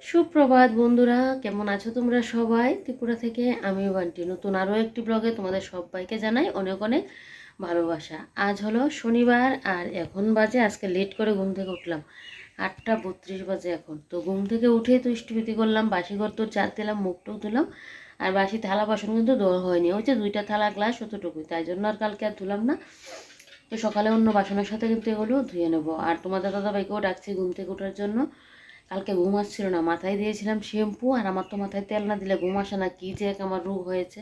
সুপ্রভাত বন্ধুরা, কেমন আছো তোমরা সবাই? ত্রিপুরা থেকে আমি বান্টি নতুন আরও একটি ব্লগে তোমাদের সবাইকে জানাই অনেক অনেক ভালোবাসা। আজ হলো শনিবার আর এখন বাজে, আজকে লেট করে ঘুম থেকে উঠলাম, 8:32 বাজে এখন। তো ঘুম থেকে উঠে তো ইষ্টবিতি করলাম, বাসি ঘর তো চার দিলাম, মুখটুক ধুলাম। আর বাসি থালা বাসন কিন্তু ধোয়া হয়নি, ওই যে 2টা থালা গ্লাস অতটুকুই, তাই জন্য আর কালকে আর ধুলাম না। তো সকালে অন্য বাসনের সাথে কিন্তু এগুলো ধুয়ে নেবো। আর তোমাদের দাদাভাইকেও ডাকছি ঘুম থেকে ওঠার জন্য। কালকে ঘুম আসছিল না, মাথায় দিয়েছিলাম শ্যাম্পু, আর আমার তো মাথায় তেল না দিলে ঘুম আসে না, কী যে এক আমার রোগ হয়েছে।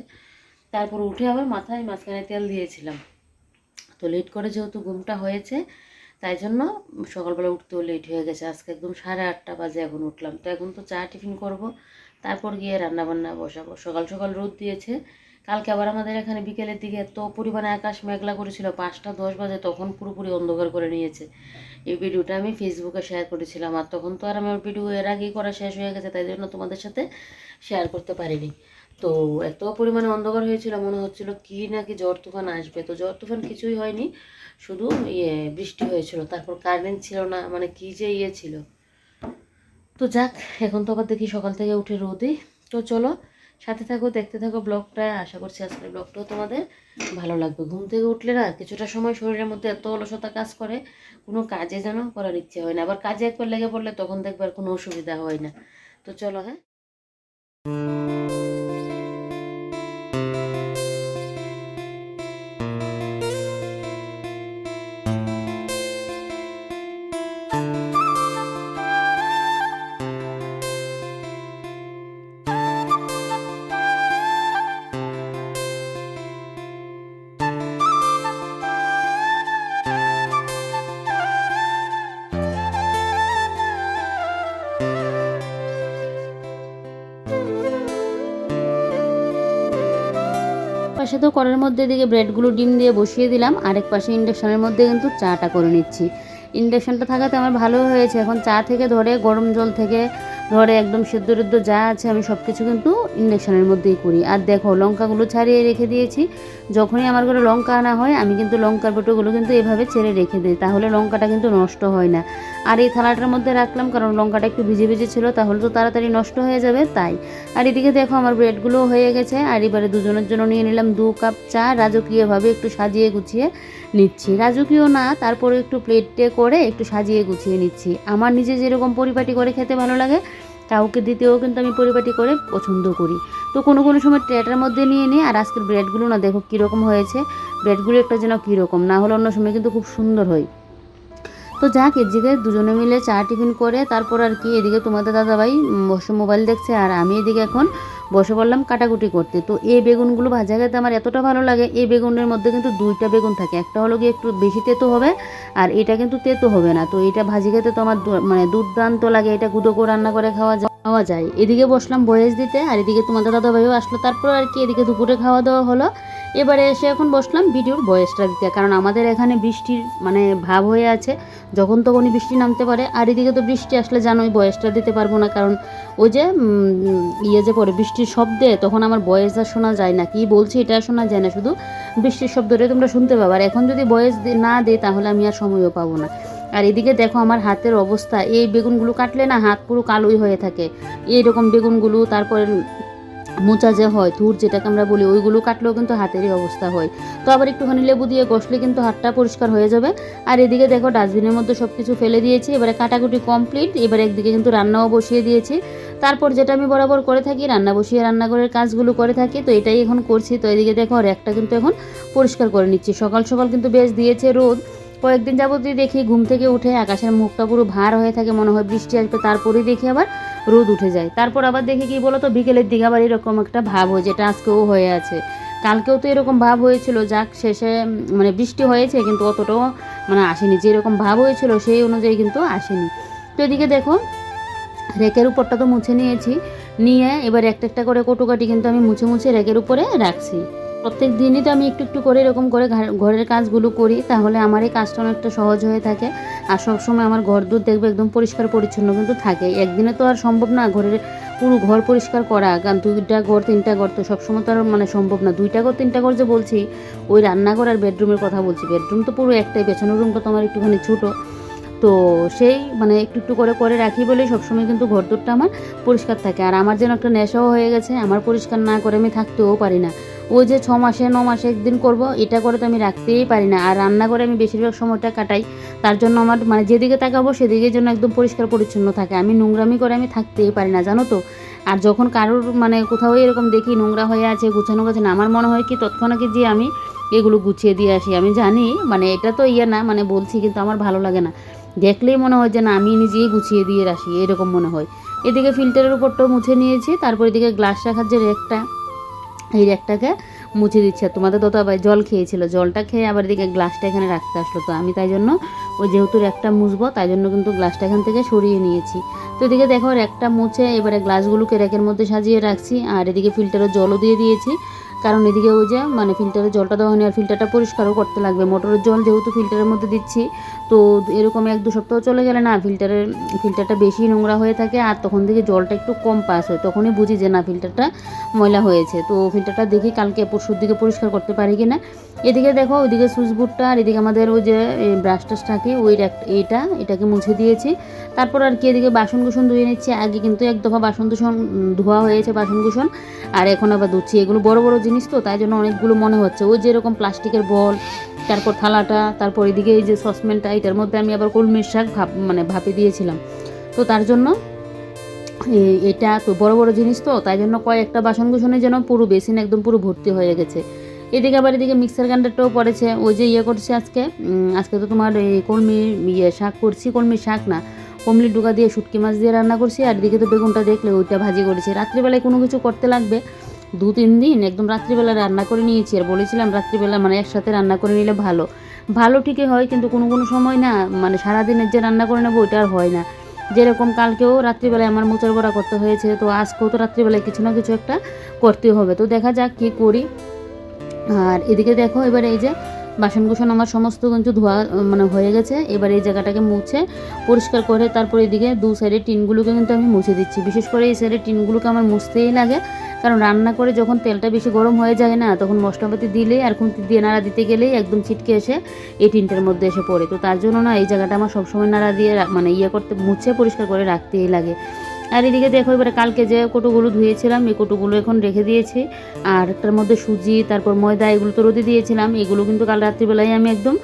তারপর উঠে আবার মাথায় মাঝখানে তেল দিয়েছিলাম। তো লেট করে যেহেতু ঘুমটা হয়েছে, তাই জন্য সকালবেলা উঠতেও লেট হয়ে গেছে। আজকে একদম 8:30 বাজে এখন উঠলাম। তো এখন তো চা টিফিন করব, তারপর গিয়ে রান্নাবান্না বসাবো। সকাল সকাল রোদ দিয়েছে। কালকে আবার আমাদের এখানে বিকেলের দিকে এত পরিমাণে আকাশ মেঘলা করেছিল, 5টা 10 বাজে তখন পুরোপুরি অন্ধকার করে নিয়েছে। এই ভিডিওটা আমি ফেসবুকে শেয়ার করেছিলাম, আর তখন তো আর আমার ভিডিও এর আগেই করা শেষ হয়ে গেছে, তাই জন্য তোমাদের সাথে শেয়ার করতে পারিনি। তো এত পরিমাণে অন্ধকার হয়েছিল, মনে হচ্ছিল কি নাকি ঝড় তুফান আসবে। তো ঝড় তুফান কিছুই হয়নি, শুধু বৃষ্টি হয়েছিল। তারপর কারেন্ট ছিল না, মানে কি যে ছিল। তো যাক, এখন তো আবার দেখি সকাল থেকে উঠে রোদই। তো চলো সাথে থাকো, দেখতে থাকো ব্লগটা। আশা করছি আজকের ব্লগটাও তোমাদের ভালো লাগবে। ঘুম থেকে উঠলে না কিছুটা সময় শরীরের মধ্যে এত অলসতা কাজ করে, কোনো কাজে যেন করার ইচ্ছে হয় না। আবার কাজে একবার লেগে পড়লে তখন দেখবে আর কোনো অসুবিধা হয় না। তো চলো, হ্যাঁ। পাশে তো কড়াইয়ের মধ্যে এদিকে ব্রেডগুলো ডিম দিয়ে বসিয়ে দিলাম, আরেক পাশে ইন্ডাকশনের মধ্যে কিন্তু চাটা করে নিচ্ছি। ইন্ডাকশনটা থাকাতে আমার ভালো হয়েছে, এখন চা থেকে ধরে গরম জল থেকে ধরে একদম সেদ্ধ টেদ্ধ যা আছে আমি সব কিছু কিন্তু ইন্ডাকশনের মধ্যেই করি। আর দেখো লঙ্কাগুলো ছাড়িয়ে রেখে দিয়েছি। যখনই আমার ঘরে লঙ্কা আনা হয় আমি কিন্তু লঙ্কার বোটোগুলো কিন্তু এভাবে ছেড়ে রেখে দিই, তাহলে লঙ্কাটা কিন্তু নষ্ট হয় না। আর এই থালাটার মধ্যে রাখলাম কারণ লঙ্কাটা একটু ভিজে ভিজে ছিল, তাহলে তো তাড়াতাড়ি নষ্ট হয়ে যাবে তাই। আর এদিকে দেখো আমার ব্রেডগুলো হয়ে গেছে। আর এবারে দুজনের জন্য নিয়ে নিলাম 2 কাপ চা, রাজকীয়ভাবে একটু সাজিয়ে গুছিয়ে নিচ্ছি। রাজকীয় না, তারপরে একটু প্লেটে করে একটু সাজিয়ে গুছিয়ে নিচ্ছি। আমার নিজে যেরকম পরিপাটি করে খেতে ভালো লাগে, কাউকে দিতেও কিন্তু আমি পরিপাটি করে পছন্দ করি। তো কোনো কোনো সময় ট্রেটার মধ্যে নিয়ে নিই। আর আজকের ব্রেডগুলো না দেখো কীরকম হয়েছে, ব্রেডগুলো একটা যেন কীরকম, না হলে অন্য সময় কিন্তু খুব সুন্দর হয়। তো যাক, এদিকে দুজনে মিলে চা টিফিন করে তারপর আর কি এদিকে তোমাদের দাদাভাই বসে মোবাইল দেখছে, আর আমি এদিকে এখন বসে পড়লাম কাটাকুটি করতে। তো এই বেগুনগুলো ভাজা খেতে আমার এতটা ভালো লাগে। এই বেগুনের মধ্যে কিন্তু 2টা বেগুন থাকে, একটা হলো গিয়ে একটু বেশি তেতো হবে, আর এটা কিন্তু তেতো হবে না। তো এটা ভাজি খেতে তো আমার মানে দুর্দান্ত লাগে, এটা গুঁড়ো করে রান্না করে খাওয়া যায়। এদিকে বসলাম বয়েস দিতে, আর এদিকে তোমাদের দাদাভাইও আসলো। তারপর আর কি এদিকে দুপুরে খাওয়া দাওয়া হলো। এবারে এসে এখন বসলাম ভিডিওর ভয়েসটা দিতে, কারণ আমাদের এখানে বৃষ্টির মানে ভাব হয়ে আছে, যখন তখনই বৃষ্টি নামতে পারে। আর এদিকে তো বৃষ্টি আসলে জানোই ভয়েসটা দিতে পারবো না, কারণ ওই যে যে পড়ে বৃষ্টির শব্দে তখন আমার ভয়েসটা শোনা যায় না, কি বলছি এটা শোনা যায় না, শুধু বৃষ্টির শব্দটা তোমরা শুনতে পাবে। আর এখন যদি ভয়েস না দিই তাহলে আমি আর সময়ও পাবো না। আর এদিকে দেখো আমার হাতের অবস্থা, এই বেগুনগুলো কাটলে না হাত পুরো কালোই হয়ে থাকে, এইরকম বেগুনগুলো। তারপরে মোচা যে হয়, থুর যেটাকে আমরা বলি, ওইগুলো কাটলেও কিন্তু হাতেরই অবস্থা হয়। তো আবার একটুখানি লেবু দিয়ে ঘষলে কিন্তু হাতটা পরিষ্কার হয়ে যাবে। আর এদিকে দেখো ডাস্টবিনের মধ্যে সব কিছু ফেলে দিয়েছি, এবারে কাটাকুটি কমপ্লিট। এবারে একদিকে কিন্তু রান্নাও বসিয়ে দিয়েছি। তারপর যেটা আমি বরাবর করে থাকি, রান্না বসিয়ে রান্নাঘরের কাজগুলো করে থাকি, তো এটাই এখন করছি। তো এদিকে দেখো র্যাকটা কিন্তু এখন পরিষ্কার করে নিচ্ছি। সকাল সকাল কিন্তু বেশ দিয়েছে রোদ। কয়েকদিন যাবতই দেখি ঘুম থেকে উঠে আকাশের মুখটা পুরো ভার হয়ে থাকে, মনে হয় বৃষ্টি আসবে, তারপরেই দেখি আবার রোদ উঠে যায়। তারপর আবার দেখি কি বলো তো, বিকেলের দিকে আবার এরকম একটা ভাব হয়, যেটা আজকেও হয়ে আছে। কালকেও তো এরকম ভাব হয়েছিল, যাক শেষে মানে বৃষ্টি হয়েছে কিন্তু অতটাও মানে আসেনি, যেরকম ভাব হয়েছিল সেই অনুযায়ী কিন্তু আসেনি। তো এদিকে দেখো রেকের উপরটা তো মুছে নিয়েছি, নিয়ে এবার একটা একটা করে কটুকাটি কিন্তু আমি মুছে মুছে রেকের উপরে রাখছি। প্রত্যেক দিনই তো আমি একটু একটু করে এরকম করে ঘরের কাজগুলো করি, তাহলে আমার এই কাজটা অনেকটা সহজ হয়ে থাকে। আর সবসময় আমার ঘর দূর দেখবে একদম পরিষ্কার পরিচ্ছন্ন কিন্তু থাকে। একদিনে তো আর সম্ভব না ঘরের পুরো ঘর পরিষ্কার করা, কারণ 2টা ঘর 3টা ঘর তো সবসময় তো আর মানে সম্ভব না। 2টা ঘর 3টা ঘর যে বলছি, ওই রান্নাঘর আর বেডরুমের কথা বলছি। বেডরুম তো পুরো একটাই, পেছনের রুমটা তো আমার একটুখানি ছোটো। তো সেই মানে একটু একটু করে করে রাখি বলেই সবসময় কিন্তু ঘরদোরটা আমার পরিষ্কার থাকে। আর আমার যেন একটা নেশাও হয়ে গেছে, আমার পরিষ্কার না করে আমি থাকতেও পারি না। ওই যে 6 মাসে 9 মাসে একদিন করব, এটা করে তো আমি রাখতেই পারি না। আর রান্না করে আমি বেশিরভাগ সময়টা কাটাই, তার জন্য আমার মানে যেদিকে তাকাবো সেদিকের জন্য একদম পরিষ্কার পরিচ্ছন্ন থাকে। আমি নোংরামি করে আমি থাকতেই পারি না, জানো তো। আর যখন কারোর মানে কোথাও এরকম দেখি নোংরা হয়ে আছে, গুছানো গেছে না, আমার মনে হয় কি তৎক্ষণাৎ যে আমি এগুলো গুছিয়ে দিয়ে আসি। আমি জানি মানে এটা তো ইয়ে না, মানে বলছি কিন্তু আমার ভালো লাগে না, দেখলেই মনে হয় যে না আমি নিজেই গুছিয়ে দিয়ে আসি, এরকম মনে হয়। এদিকে ফিল্টারের উপরটাও মুছে নিয়েছি, তারপর এদিকে গ্লাস রাখার যে র্যাকটা, এই র্যাকটাকে মুছে দিচ্ছে। আর তোমাদের তো আবার জল খেয়েছিল, জলটা খেয়ে আবার এদিকে গ্লাসটা এখানে রাখতে আসলো, তো আমি তাই জন্য ওই যেহেতু র্যাকটা মুছবো তাই জন্য কিন্তু গ্লাসটা এখান থেকে সরিয়ে নিয়েছি। তো এদিকে দেখো র্যাকটা মুছে এবারে গ্লাসগুলোকে র্যাকের মধ্যে সাজিয়ে রাখছি। আর এদিকে ফিল্টারের জলও দিয়ে দিয়েছি, কারণ এদিকে ওই যে মানে ফিল্টারের জলটা দেওয়া হয়নি, আর ফিল্টারটা পরিষ্কারও করতে লাগবে। মোটরের জল যেহেতু ফিল্টারের মধ্যে দিচ্ছি, তো এরকম 1-2 সপ্তাহ চলে গেলে না ফিল্টারটা বেশি নোংরা হয়ে থাকে, আর তখন থেকে জলটা একটু কম পাস হয়, তখনই বুঝি যে না ফিল্টারটা ময়লা হয়েছে। তো ফিল্টারটা দেখি কালকে পরশুর দিকে পরিষ্কার করতে পারি কি না। এদিকে দেখো ওইদিকে সুইচ বোর্ডটা আর এদিকে আমাদের ওই যে ব্রাশ টাশ থাকে ওই এটাকে মুছে দিয়েছি। তারপর আর কি এদিকে বাসন কুসন ধুয়ে নিচ্ছি। আগে কিন্তু এক দফা বাসন কুসন ধোয়া হয়েছে বাসন কুসন, আর এখন আবার ধুচ্ছি। এগুলো বড় বড় জিনিস তো, তাই জন্য অনেকগুলো মনে হচ্ছে। ওই যেরকম প্লাস্টিকের বল, তারপর থালাটা, তারপর এদিকে এই যে সসপ্যানটা, এটার মধ্যে আমি আবার কলমির শাক মানে ভাপে দিয়েছিলাম, তো তার জন্য এটা তো বড় বড় জিনিস তো, তাই জন্য কয়েকটা বাসন কুসনে যেন পুরো বেসিন একদম পুরো ভর্তি হয়ে গেছে। এদিকে আবার এদিকে মিক্সার গ্রাইন্ডারটাও পড়েছে। ওই যে করছে আজকে তো তোমার এই শাক করছি, কলমির শাক না, কমলি ডুকা দিয়ে শুটকি মাছ দিয়ে রান্না করছি। আর এদিকে তো বেগুনটা দেখলে ওইটা ভাজি করেছি। রাত্রিবেলায় কোনো কিছু করতে লাগবে, 2-3 দিন একদম রাত্রিবেলা রান্না করে নিয়েছি। আর বলেছিলাম রাত্রিবেলা মানে একসাথে রান্না করে নিলে ভালো ভালো ঠিকই হয়, কিন্তু কোনো কোনো সময় না মানে সারাদিনের যে রান্না করে নেবো ওইটা আর হয় না। যেরকম কালকেও রাত্রিবেলায় আমার মোচার বড়া করতে হয়েছে, তো আজকেও তো রাত্রিবেলায় কিছু না কিছু একটা করতে হবে। তো দেখা যাক কী করি। আর এদিকে দেখো এবার এই যে বাসন কুসন আমার সমস্ত কিন্তু ধোয়া মানে হয়ে গেছে। এবার এই জায়গাটাকে মুছে পরিষ্কার করে তারপর এদিকে 2 সাইডের টিনগুলোকে কিন্তু আমি মুছে দিচ্ছি। বিশেষ করে এই সাইডের টিনগুলোকে আমার মুছতেই লাগে, কারণ রান্না করে যখন তেলটা বেশি গরম হয়ে যায় না, তখন মশলাপাতি দিলেই আর খুন্তি দিয়ে নাড়া দিতে গেলেই একদম ছিটকে এসে এই টিনটার মধ্যে এসে পড়ে। তো তার জন্য না এই জায়গাটা আমার সবসময় নাড়া দিয়ে মানে করতে মুছে পরিষ্কার করে রাখতেই লাগে। আর এদিকে দেখো এবারে কালকে যে কৌটোগুলো ধুয়েছিলাম এই কৌটোগুলো এখন রেখে দিয়েছি। আর একটার মধ্যে সুজি, তারপর ময়দা, এগুলো তো রোদে দিয়েছিলাম। এগুলো কিন্তু কাল রাত্রিবেলায় আমি একদম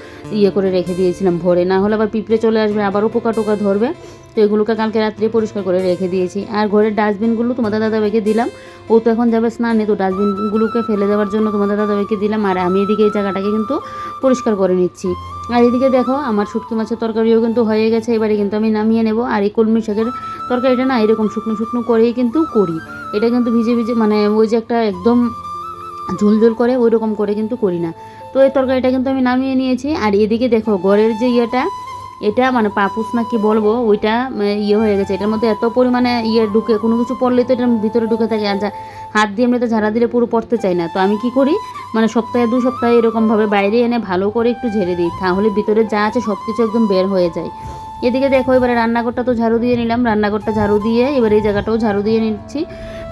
করে রেখে দিয়েছিলাম ভরে, না হলে আবার পিঁপড়ে চলে আসবে, আবারও পোকা টোকা ধরবে। তো এগুলোকে কালকে রাত্রে পরিষ্কার করে রেখে দিয়েছি। আর ঘরের ডাস্টবিনগুলো তোমাদের দাদাভাইকে দিলাম, ও তো এখন যাবে স্নানে, তো ডাস্টবিনগুলোকে ফেলে দেওয়ার জন্য তোমাদের দাদাভাইকে দিলাম। আর আমি এদিকে এই জায়গাটাকে কিন্তু পরিষ্কার করে নিচ্ছি। আর এদিকে দেখো আমার শুটকি মাছের তরকারিও কিন্তু হয়ে গেছে, এবারে কিন্তু আমি নামিয়ে নেব। আর এই কলমি শাকের তরকারিটা না এরকম শুকনো শুকনো করেই কিন্তু করি, এটা কিন্তু ভিজে ভিজে মানে ওই যে একটা একদম ঝোলঝোল করে ওই রকম করে কিন্তু করি না। তো এই তরকারিটা কিন্তু আমি নামিয়ে নিয়েছি। আর এদিকে দেখো ঘরের যে এটা মানে পাপুস না কি বলবো, ওইটা হয়ে গেছে। এটার মধ্যে এত পরিমাণে ঢুকে, কোনো কিছু পড়লে তো এটার ভিতরে ঢুকে থাকে, আর হাত দিয়ে এমনিতে ঝাড়া দিলে পুরো পড়তে চাই না। তো আমি কি করি, মানে সপ্তাহে 2 সপ্তাহে এরকমভাবে বাইরে এনে ভালো করে একটু ঝেড়ে দিই, তাহলে ভিতরে যা আছে সব কিছু একদম বের হয়ে যায়। এদিকে দেখো এবারে রান্নাঘরটা তো ঝাড়ু দিয়ে নিলাম, রান্নাঘরটা ঝাড়ু দিয়ে এবার এই জায়গাটাও ঝাড়ু দিয়ে নিচ্ছি।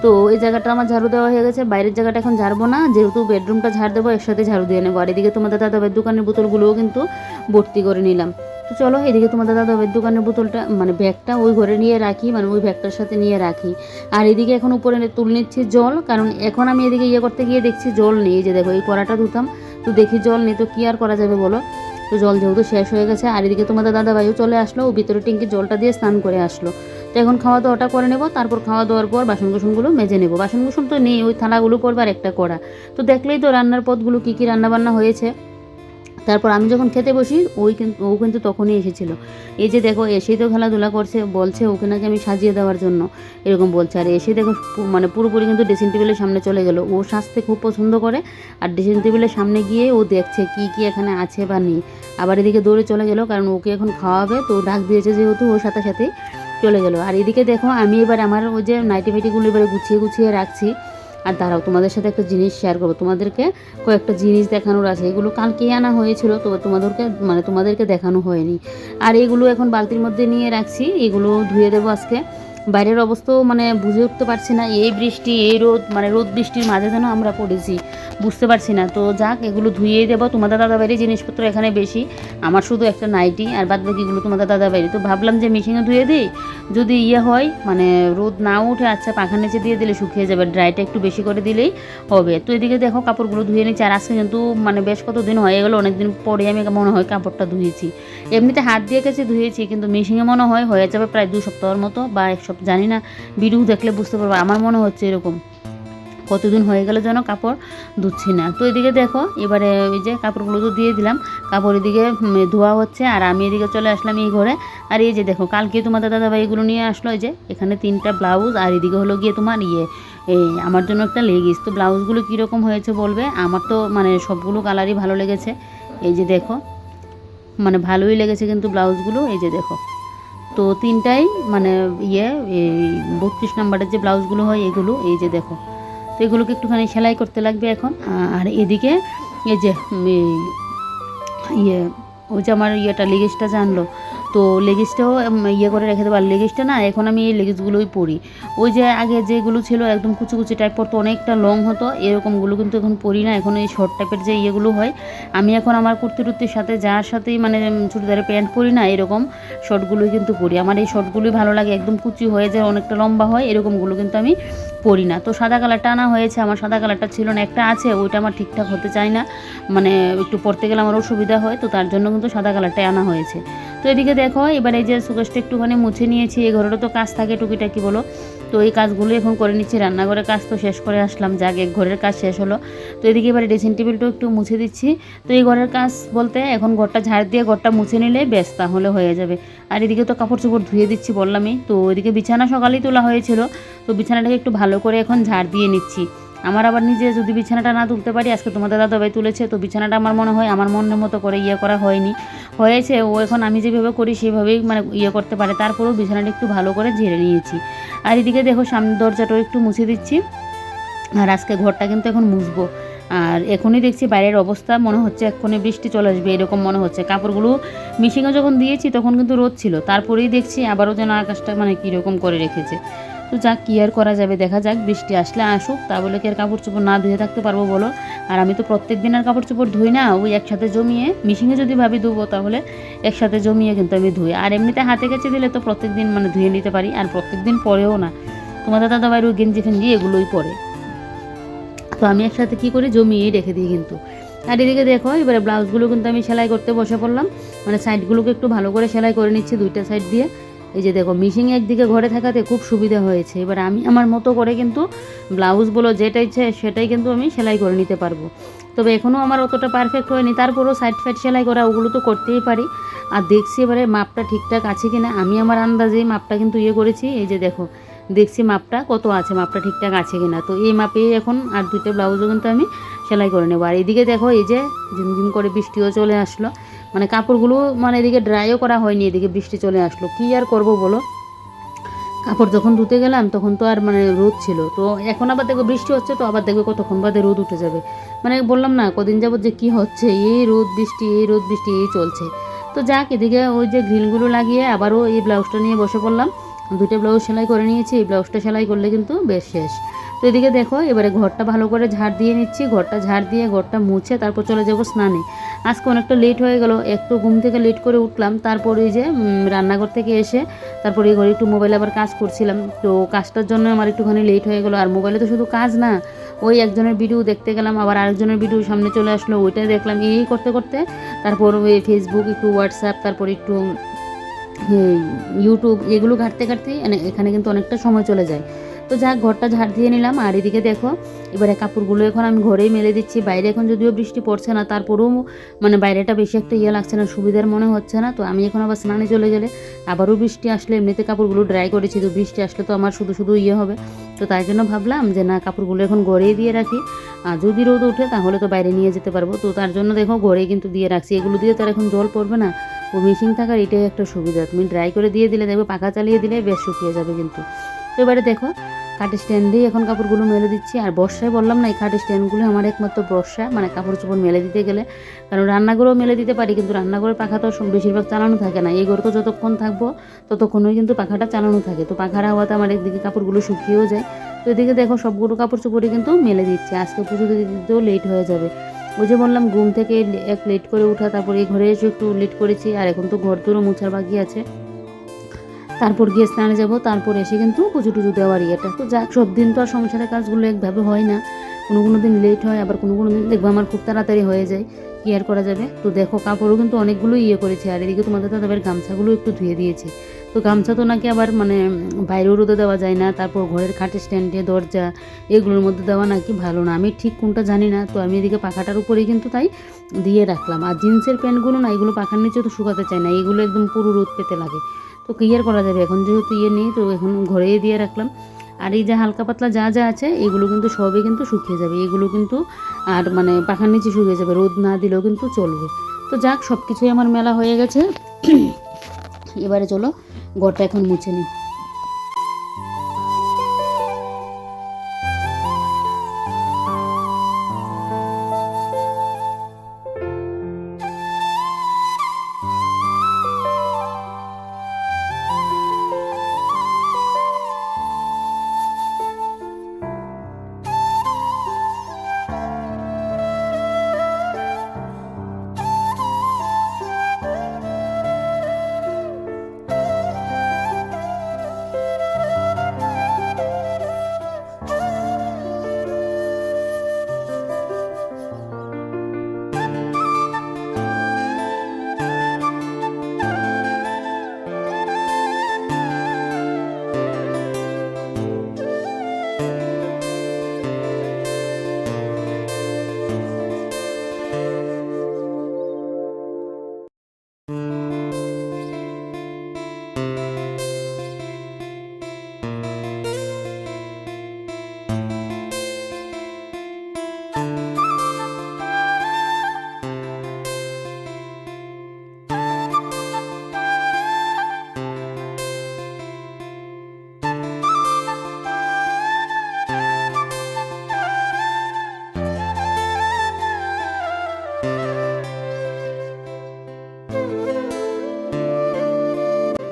তো এই জায়গাটা আমার ঝাড়ু দেওয়া হয়ে গেছে, বাইরের জায়গাটা এখন ঝাড়বো না, যেহেতু বেডরুমটা ঝাড় দেবো একসাথে ঝাড়ু দিয়ে নেবো। আর এদিকে তোমাদের দাদাভাইয়ের দোকানের বোতলগুলোও কিন্তু ভর্তি করে নিলাম। তো চলো এদিকে তোমাদের দাদাভাইয়ের দোকানের বোতলটা মানে ব্যাগটা ওই ঘরে নিয়ে রাখি, মানে ওই ব্যাগটার সাথে নিয়ে রাখি। আর এদিকে এখন উপরে তুলে নিচ্ছি জল, কারণ এখন আমি এদিকে করতে গিয়ে দেখছি জল নেই। এই যে দেখো এই কড়াটা ধুতাম, তো দেখি জল নেই, তো কী আর করা যাবে বলো। তো জল যেহেতু শেষ হয়ে গেছে, আর এদিকে তোমাদের দাদাভাইও চলে আসলো, ও ভিতরে ট্যাঙ্কির জলটা দিয়ে স্নান করে আসলো। তো এখন খাওয়া দাওয়াটা করে নেবো, তারপর খাওয়া দাওয়ার পর বাসন কুসনগুলো মেজে নেবো। বাসন কুসন তো নেই, ওই থালাগুলো পড়বে আর একটা কড়া। তো দেখলেই তো রান্নার পদগুলো কী কী রান্নাবান্না হয়েছে। তারপর আমি যখন খেতে বসি ও কিন্তু তখনই এসেছিল। এই যে দেখো এসেই তো খেলাধুলা করছে, বলছে ওকে নাকি আমি সাজিয়ে দেওয়ার জন্য এরকম বলছে। আর এসে দেখো মানে পুরোপুরি কিন্তু ড্রেসিং টেবিলের সামনে চলে গেল। ও সাজতে খুব পছন্দ করে, আর ড্রেসিং টেবিলের সামনে গিয়ে ও দেখছে কি কি এখানে আছে বা নেই। আবার এদিকে দৌড়ে চলে গেল, কারণ ওকে এখন খাওয়াবে, তো ডাক দিয়েছে যেহেতু ওর সাথে সাথেই চলে গেল। আর এদিকে দেখো আমি এবার আমার ওই যে নাইটি ফাইটিগুলো এবারে গুছিয়ে গুছিয়ে রাখছি। আর দাঁড়াও তোমাদের সাথে একটা জিনিস শেয়ার করবো, তোমাদেরকে কয়েকটা জিনিস দেখানোর আছে। এগুলো কালকেই আনা হয়েছিল, তো তোমাদেরকে দেখানো হয়নি। আর এগুলো এখন বালতির মধ্যে নিয়ে রাখছি, এগুলো ধুয়ে দেবো আজকে। বাইরের অবস্থাও মানে বুঝে উঠতে পারছি না, এই বৃষ্টি এই রোদ, মানে রোদ বৃষ্টির মাঝে যেন আমরা পড়েছি, বুঝতে পারছি না। তো যাক, এগুলো ধুয়েই দেবো। তোমাদের দাদাবাড়ির জিনিসপত্র এখানে বেশি, আমার শুধু একটা নাইটি আর বাদ বাকিগুলো তোমাদের দাদাবাড়ি। তো ভাবলাম যে মেশিনে ধুয়ে দিই, যদি হয় মানে রোদ না উঠে, আচ্ছা পাখার নিচে দিয়ে দিলে শুকিয়ে যাবে, ড্রাইটা একটু বেশি করে দিলেই হবে। তো এদিকে দেখো কাপড়গুলো ধুয়ে নিচ্ছি। আর আজকে কিন্তু মানে বেশ কতদিন হয়ে গেলো, অনেকদিন পরে আমি মনে হয় কাপড়টা ধুয়েছি। এমনিতে হাত দিয়ে কাছে ধুয়েছি, কিন্তু মেশিনে মনে হয় হয়ে যাবে প্রায় 2 সপ্তাহের মতো বা 1 সপ্তাহ, জানি না, ভিডিও দেখলে বুঝতে পারবো। আমার মনে হচ্ছে এরকম কতদিন হয়ে গেল যেন কাপড় ধুচ্ছি না। তো এদিকে দেখো এবারে ওই যে কাপড়গুলো তো দিয়ে দিলাম, কাপড় এদিকে ধোয়া হচ্ছে আর আমি এদিকে চলে আসলাম এই ঘরে। আর এই যে দেখো কালকে তোমাদের দাদাভাই এগুলো নিয়ে আসলো, এই যে এখানে 3টা ব্লাউজ, আর এদিকে হলো গিয়ে তোমার এই আমার জন্য একটা লেগিস। তো ব্লাউজগুলো কীরকম হয়েছে বলবে, আমার তো মানে সবগুলো কালারই ভালো লেগেছে। এই যে দেখো মানে ভালোই লেগেছে কিন্তু ব্লাউজগুলো, এই যে দেখো। তো 3টাই মানে এই 32 নম্বরের যে ব্লাউজগুলো হয় এগুলো, এই যে দেখো। তো এগুলোকে একটুখানি সেলাই করতে লাগবে এখন। আর এদিকে এই যে ইয়ে ওই যে আমার লেগিসটা জানলো, তো লেগিসটাও করে রেখে দেবো। আর লেগিসটা না, এখন আমি এই লেগিসগুলোই পরি। ওই যে আগে যেগুলো ছিল একদম কুচি কুচি টাইপ পরতো, অনেকটা লং হতো, এরকমগুলো কিন্তু এখন পরি না। এখন এই শর্ট টাইপের যে ইয়েগুলো হয়, আমি এখন আমার কুর্তি টুর্তির সাথে যার সাথেই মানে চুড়িদারের প্যান্ট পরি না, এরকম শর্টগুলোই কিন্তু পরি। আমার এই শর্টগুলোই ভালো লাগে, একদম কুচি হয়ে যায়, অনেকটা লম্বা হয়, এরকমগুলো কিন্তু আমি পরি না। তো সাদা কালারটা আনা হয়েছে, আমার সাদা কালারটা ছিল না, একটা আছে, ওইটা আমার ঠিকঠাক হতে চায় না, মানে একটু পরতে গেলে আমার অসুবিধা হয়, তো তার জন্য কিন্তু সাদা কালারটাই আনা হয়েছে। তো এদিকে দেখো এবার এই যে সুকেশটা একটুখানি মুছে নিয়েছি। এই ঘরেরও তো কাজ থাকে টুকিটাকি বলো, তো এই কাজগুলো এখন করে নিচ্ছি। রান্নাঘরের কাজ তো শেষ করে আসলাম, যাক এক ঘরের কাজ শেষ হলো। তো এদিকে এবার ড্রেসিং টেবিলটাও একটু মুছে দিচ্ছি। তো এই ঘরের কাজ বলতে এখন ঘরটা ঝাড় দিয়ে ঘরটা মুছে নিলে বেশ, তাহলে হয়ে যাবে। আর এদিকে তো কাপড় চোপড় ধুয়ে দিচ্ছি বললামই। তো এদিকে বিছানা সকালেই তোলা হয়েছিল, তো বিছানাটাকে একটু ভালো করে এখন ঝাড় দিয়ে নিচ্ছি। আমার আবার নিজে যদি বিছানাটা না তুলতে পারি, আজকে তোমাদের দাদাভাই তুলেছে, তো বিছানাটা আমার মনে হয় আমার মনের মতো করে করা হয়নি, হয়েছে ও এখন আমি যেভাবে করি সেভাবেই মানে করতে পারে। তারপরেও বিছানাটা একটু ভালো করে ঝেড়ে নিয়েছি। আর এদিকে দেখো সামনের দরজাটাও একটু মুছে দিচ্ছি। আর আজকে ঘরটা কিন্তু এখন মুছবো। আর এখনই দেখছি বাইরের অবস্থা, মনে হচ্ছে এক্ষুনি বৃষ্টি চলে আসবে, এরকম মনে হচ্ছে। কাপড়গুলো মিশিংয়ে যখন দিয়েছি তখন কিন্তু রোদ ছিল, তারপরেই দেখছি আবারও যেন আকাশটা মানে কীরকম করে রেখেছে। তো যাক, কী আর করা যাবে, দেখা যাক, বৃষ্টি আসলে আসুক, তা বলে কি আর কাপড় চোপড় না ধুয়ে থাকতে পারবো বলো। আর আমি তো প্রত্যেক দিন আর কাপড় চোপড় ধুই না, ওই একসাথে জমিয়ে মিশিংয়ে যদি ভাবি ধুবো তাহলে একসাথে জমিয়ে কিন্তু আমি ধুই। আর এমনিতে হাতে কাছে দিলে তো প্রত্যেক দিন মানে ধুয়ে নিতে পারি, আর প্রত্যেক দিন পরেও না। তোমাদের দাদাভাইয়ের ওই গেঞ্জি ফেঞ্জি এগুলোই পরে, তো আমি একসাথে কী করি জমিয়েই রেখে দিই কিন্তু। আর এদিকে দেখো এবারে ব্লাউজগুলো কিন্তু আমি সেলাই করতে বসে পড়লাম, মানে সাইডগুলোকে একটু ভালো করে সেলাই করে নিচ্ছি 2টা সাইড দিয়ে। এই যে দেখো মিশিং একদিকে ঘরে থাকাতে খুব সুবিধা হয়েছে। এবার আমি আমার মতো করে কিন্তু ব্লাউজ বলো যেটা ইচ্ছে সেটাই কিন্তু আমি সেলাই করে নিতে পারবো। তবে এখনও আমার অতটা পারফেক্ট হয়নি, তারপরেও সাইড ফাইড সেলাই করা ওগুলো তো করতেই পারি। আর দেখছি এবারে মাপটা ঠিকঠাক আছে কিনা, আমি আমার আন্দাজেই মাপটা কিন্তু করেছি। এই যে দেখো দেখছি মাপটা কত আছে, মাপটা ঠিকঠাক আছে কিনা। তো এই মাপেই এখন আর 2টা ব্লাউজও কিন্তু আমি সেলাই করে নেবো। আর এদিকে দেখো এই যে ঝিমঝিম করে বৃষ্টিও চলে আসলো, মানে কাপড়গুলো মানে এদিকে ড্রাইও করা হয়নি, এদিকে বৃষ্টি চলে আসলো, কী আর করবো বলো। কাপড় যখন ধুতে গেলাম তখন তো আর মানে রোদ ছিল, তো এখন আবার দেখো বৃষ্টি হচ্ছে, তো আবার দেখো কতক্ষণ বাদে রোদ উঠে যাবে। মানে বললাম না কদিন যাবত যে কী হচ্ছে, এই রোদ বৃষ্টি এই রোদ বৃষ্টি এই চলছে। তো যাক, এদিকে ওই যে গ্রিলগুলো লাগিয়ে আবারও এই ব্লাউজটা নিয়ে বসে পড়লাম। 2টা ব্লাউজ সেলাই করে নিয়েছি, এই ব্লাউজটা সেলাই করলে কিন্তু বেশ শেষ। তো এদিকে দেখো এবারে ঘরটা ভালো করে ঝাড় দিয়ে নিচ্ছি, ঘরটা ঝাড় দিয়ে ঘরটা মুছে তারপর চলে যাব স্নানে। আজকে অনেকটা লেট হয়ে গেল, একটু ঘুম থেকে লেট করে উঠলাম, তারপরে এই যে রান্নাঘর থেকে এসে তারপরে এই ঘরে একটু মোবাইলে আবার কাজ করছিলাম, তো কাজটার জন্য আমার একটুখানি লেট হয়ে গেলো। আর মোবাইলে তো শুধু কাজ না, ওই একজনের ভিডিও দেখতে গেলাম, আবার আরেকজনের ভিডিও সামনে চলে আসলো, ওইটাই দেখলাম, এই করতে করতে তারপর ওই ফেসবুক একটু হোয়াটসঅ্যাপ তারপর একটু ইউটিউব এগুলো ঘাঁটতে ঘাঁটতেই এখানে কিন্তু অনেকটা সময় চলে যায়। তো যাক, ঘরটা ঝাড় দিয়ে নিলাম। আর এদিকে দেখো এবারে কাপড়গুলো এখন আমি ঘরেই মেলে দিচ্ছি। বাইরে এখন যদিও বৃষ্টি পড়ছে না, তারপরেও মানে বাইরেটা বেশি একটা লাগছে না, সুবিধার মনে হচ্ছে না। তো আমি এখন আবার স্নানে চলে গেলে আবারও বৃষ্টি আসলে, এমনিতে কাপড়গুলো ড্রাই করেছি, তো বৃষ্টি আসলে তো আমার শুধু শুধু হবে। তো তাই জন্য ভাবলাম যে না, কাপড়গুলো এখন ঘরেই দিয়ে রাখি, আর যদি রোদ ওঠে তাহলে তো বাইরে নিয়ে যেতে পারবো। তো তার জন্য দেখো ঘরেই কিন্তু দিয়ে রাখছি, এগুলো দিয়ে তার এখন জল পড়বে না, ও মেশিন থাকার এটাই একটা সুবিধা। তুমি ড্রাই করে দিয়ে দিলে দেখবে, পাখা চালিয়ে দিলে বেশ শুকিয়ে যাবে কিন্তু। তো এবারে দেখো খাটের স্ট্যান্ডেই এখন কাপড়গুলো মেলে দিচ্ছি। আর বর্ষায় বললাম না, এই খাটের স্ট্যান্ডগুলো আমার একমাত্র বর্ষা, মানে কাপড় চোপড় মেলে দিতে গেলে। কারণ রান্নাঘরেও মেলে দিতে পারি, কিন্তু রান্নাঘরের পাখা তো বেশিরভাগ চালানো থাকে না। এই ঘর তো যতক্ষণ থাকবো ততক্ষণই কিন্তু পাখাটা চালানো থাকে। তো পাখার হাওয়াতে আমার একদিকে কাপড়গুলো শুকিয়েও যায়। তো এদিকে দেখো সবগুলো কাপড় চোপড়ই কিন্তু মেলে দিচ্ছে। আজকে পুজো দিতেও লেট হয়ে যাবে। ওই যে বললাম ঘুম থেকে এক লেট করে উঠা, তারপরে এই ঘরে এসে একটু লেট করেছি। আর এখন তো ঘর তোরও মোছার বাকি আছে, তারপর গিয়ে স্নানে যাবো, তারপর এসে কিন্তু পুজো টুজো দেওয়ার ইয়েটা। তো যাক, সব দিন তো আর সংসারের কাজগুলো একভাবে হয় না, কোনো দিন লেট হয়, আবার কোনো দিন দেখবো আমার খুব তাড়াতাড়ি হয়ে যায়। কি আর করা যাবে। তো দেখো কাপড়ও কিন্তু অনেকগুলো করেছে। আর এদিকে তোমাদের দাদাভাইয়ের গামছাগুলো একটু ধুয়ে দিয়েছে। তো গামছা তো নাকি আবার মানে বাইরেও রোদে দেওয়া যায় না, তারপর ঘরের খাটের স্ট্যান্ডে দরজা এগুলোর মধ্যে দেওয়া নাকি ভালো না, আমি ঠিক কোনটা জানি না। তো আমি এদিকে পাখাটার উপরেই কিন্তু তাই দিয়ে রাখলাম। আর জিন্সের প্যান্টগুলো না, এগুলো পাখার নিচে তো শুকাতে চায় না, এগুলো একদম পুরো রোদ পেতে লাগে। তো কি আর করা যাবে, এখন যেহেতু নেই তো এখন ঘরেই দিয়ে রাখলাম। আর এই যে হালকা পাতলা যা যা আছে এগুলো কিন্তু সবই কিন্তু শুকিয়ে যাবে, এগুলো কিন্তু আর মানে পাখার নিচে শুকিয়ে যাবে, রোদ না দিলেও কিন্তু চলবে। তো যাক, সব কিছুই আমার মেলা হয়ে গেছে। এবারে চলো ঘরটা এখন মুছে নিই।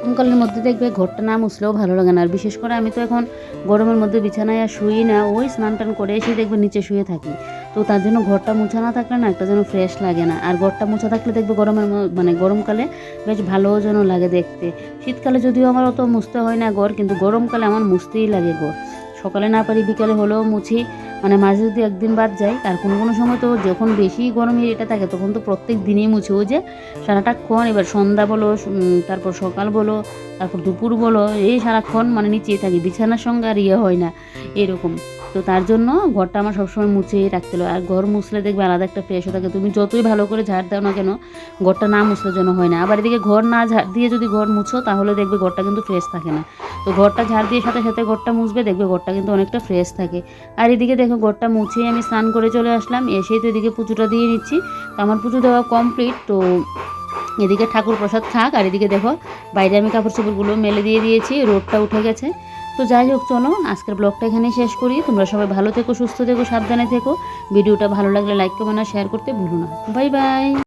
গরমকালের মধ্যে দেখবে ঘরটা না মুছলেও ভালো লাগে না। আর বিশেষ করে আমি তো এখন গরমের মধ্যে বিছানায় আর শুই না, ওই স্নান টান করে এসে দেখবে নিচে শুয়ে থাকি। তো তার জন্য ঘরটা মুছা না থাকলে না একটা যেন ফ্রেশ লাগে না। আর ঘরটা মুছা থাকলে দেখবে মানে গরমকালে বেশ ভালোও যেন লাগে দেখতে। শীতকালে যদিও আমার অত মুছতে হয় না ঘর, কিন্তু গরমকালে আমার মুছতেই লাগে ঘর। সকালে না পারি বিকালে হলেও মুছি, মানে মাঝে যদি একদিন বাদ যায়। আর কোনো সময় তো যখন বেশি গরম এটা থাকে তখন তো প্রত্যেক দিনই মুছি। ওই যে সারাটাক্ষণ, এবার সন্ধ্যা বলো, তারপর সকাল বলো, তারপর দুপুর বলো, এই সারাক্ষণ মানে নিচেই থাকি, বিছানার সঙ্গে আর হয় না এরকম। তো তার জন্য ঘরটা আমার সবসময় মুছেই রাখতে হবে। আর ঘর মুছলে দেখবে আলাদা একটা ফ্রেশও থাকে। তুমি যতই ভালো করে ঝাড় দাও না কেন, ঘরটা না মুছলে যেন হয় না। আবার এদিকে ঘর না ঝাড় দিয়ে যদি ঘর মুছো তাহলে দেখবে ঘরটা কিন্তু ফ্রেশ থাকে না। তো ঘরটা ঝাড় দিয়ে সাথে সাথে ঘরটা মুছবে, দেখবে ঘরটা কিন্তু অনেকটা ফ্রেশ থাকে। আর এদিকে দেখো ঘরটা মুছেই আমি স্নান করে চলে আসলাম, এসেই তো এদিকে পুজোটা দিয়ে নিচ্ছি। তো আমার পুজো দেওয়া কমপ্লিট। তো এদিকে ঠাকুর প্রসাদ খাক, আর এদিকে দেখো বাইরে আমি কাপড় চোপড়গুলো মেলে দিয়ে দিয়েছি, রোদটা উঠে গেছে। তো যাই হোক, চলো আজকের ব্লগটা এখানেই শেষ করি। তোমরা সবাই ভালো থেকো, সুস্থ থেকো, সাবধানে থেকো। ভিডিওটা ভালো লাগলে লাইক কমেন্ট আর শেয়ার করতে ভুলো না। Bye bye.